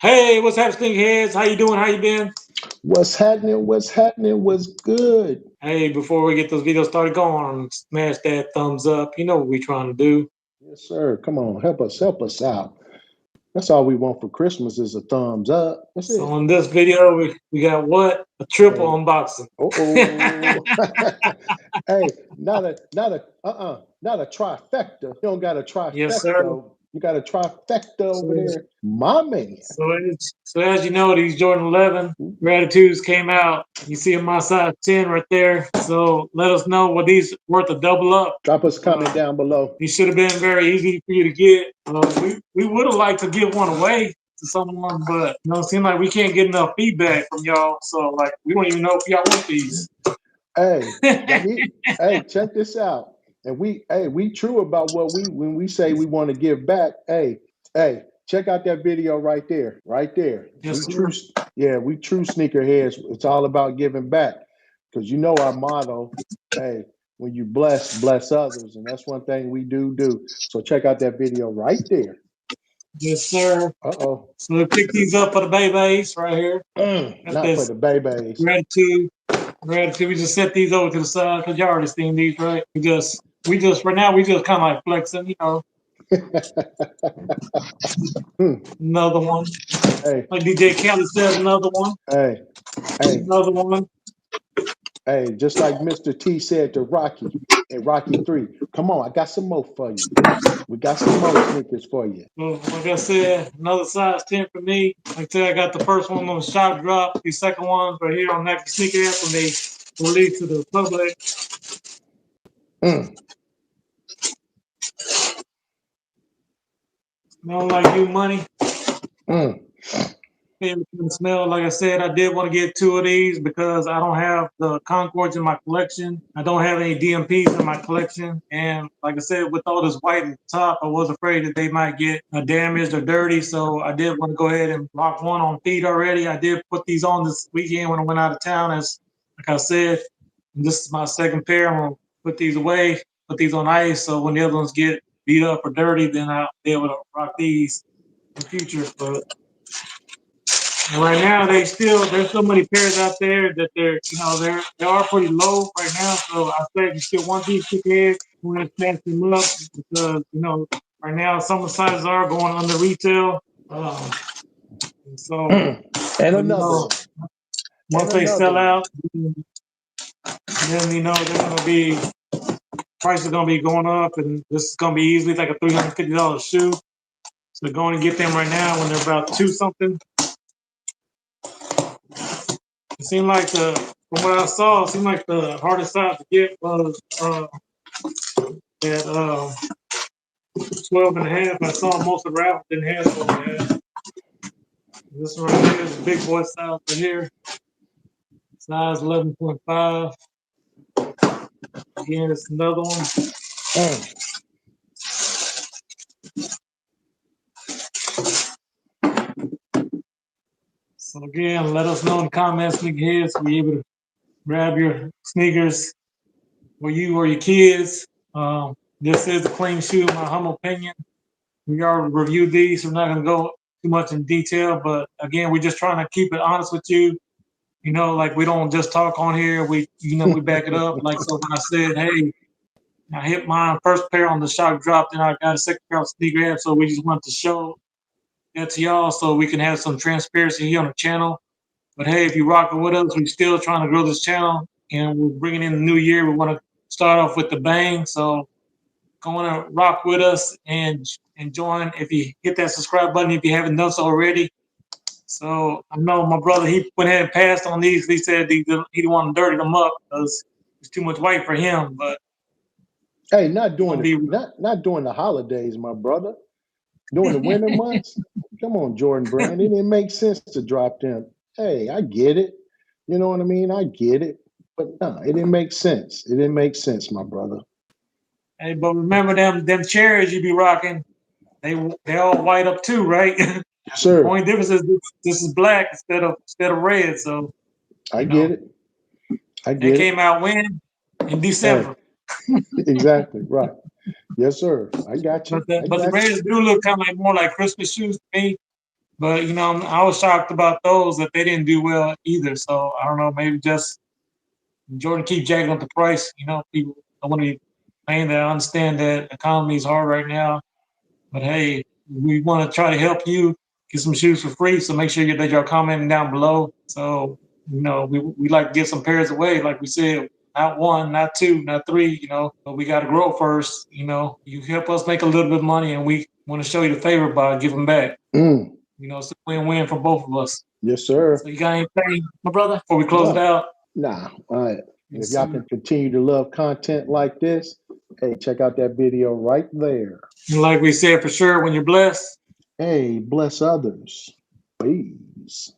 Hey, what's happening, heads? How you doing? How you been? What's happening? What's happening? What's good? Hey, before we get those videos started, go on, smash that thumbs up. You know what we trying to do. Yes, sir. Come on, help us out. That's all we want for Christmas is a thumbs up. That's So it. in this video, we got what? A triple Hey, unboxing. oh. Hey, not a trifecta. You don't got a Yes, sir. trifecta. You got a trifecta over So, there. My man. so as you know, these Jordan 11 Gratitudes came out. You see them my size 10 right there. So let us know what these worth a double up. Drop us a comment down below. These should have been very easy for you to get. We would have liked to give one away to someone, but it seems like we can't get enough feedback from y'all. So like we don't even know if y'all want these. Hey, hey, check this out. And we true about what when we say we want to give back. Hey, check out that video right there, right there. Yes, We sir. true, we true sneakerheads. It's all about giving back, because you know our motto. Hey, when you bless, bless others, and that's one thing we do. So check out that video right there. Yes, sir. Uh-oh. So we pick these up for the babies right here. Got Not for this the babies. gratitude. Gratitude. We just set these over to the side because y'all already seen these, right? We just right now we just kind of like flexing. Another one. Hey, Like DJ Khaled said, another one. hey, hey. Another one. Hey, just like Mr. T said to Rocky in Rocky 3, come on, I got some more for you. We got some more sneakers for you. Well, like I said, another size 10 for me. Like I said, I got the first one on the shop drop. These second ones right here on Nike Sneaker app when they release to the public. Mm, Smell like you money. mm. Favorite kind of smell. Like I said, I did want to get two of these because I don't have the Concords in my collection. I don't have any DMPs in my collection. And like I said, with all this white at the top, I was afraid that they might get damaged or dirty. So I did want to go ahead and rock one on feet already. I did put these on this weekend when I went out of town. As like I said, this is my second pair. I'm gonna put these away, put these on ice. So when the other ones get beat up or dirty, then I'll be able to rock these in the future. But and right now, there's so many pairs out there that they are pretty low right now. So I say if you still want these tickets, we're gonna snatch them up because right now some of the sizes are going under retail. And so, And but another one. once And they another sell one. out, then they're gonna be prices are gonna be going up, and this is gonna be easily like a $350 shoe. So going and get them right now when they're about two something. It seemed like from what I saw, it seemed like the hardest size to get was at 12 and a half. I saw most of the rappers didn't have 12 and a half. This one right here is the big boy size right here, size 11.5. Again, it's another one. Mm. So again, let us know in the comments, sneakerheads, so we're able to grab your sneakers for you or your kids. This is a clean shoe, in my humble opinion. We already reviewed these, so we're not going to go too much in detail. But again, we're just trying to keep it honest with you. Like we don't just talk on here. We back it up. Like so, when I said, hey, I hit my first pair on the shock drop, then I got a second pair on sneaker app. So we just want to show that to y'all, so we can have some transparency here on the channel. But hey, if you're rocking with us, we're still trying to grow this channel, and we're bringing in the new year. We want to start off with the bang. So go on and rock with us and join. If you hit that subscribe button, if you haven't done so already. So I know my brother, he went ahead and passed on these. He said he didn't want to dirty them up because it's too much white for him. But Hey, be not during the holidays, my brother. During the winter months. Come on, Jordan Brand. It didn't make sense to drop them. Hey, I get it. You know what I mean? I get it. But no, it didn't make sense. It didn't make sense, my brother. hey, but remember them cherries you be rocking. They all white up too, right? Yes, The sir. only difference is this is black instead of red. So I you get know it. I they get it. came out when in Hey, December. exactly. Right. Yes, sir. I got you. I But the got you. Raiders do look kind of like more like Christmas shoes to me. But you know, I was shocked about those that they didn't do well either. So I don't know, maybe just Jordan keep jacking up the price. You know, people don't want to be paying that. I understand that the economy is hard right now, but hey, we want to try to help you get some shoes for free. So make sure that you're commenting down below. So you know, we like to give some pairs away, like we said. Not one, not two, not three, you know, but we got to grow first. You know, you help us make a little bit of money and we want to show you the favor by giving back. Mm. You know, it's a win-win for both of us. Yes, sir. So you got anything, my brother, before we close it out? Nah. All right. And if Yes, y'all sir. can continue to love content like this, hey, check out that video right there. And like we said, for sure, when you're blessed, Hey, bless others. Please.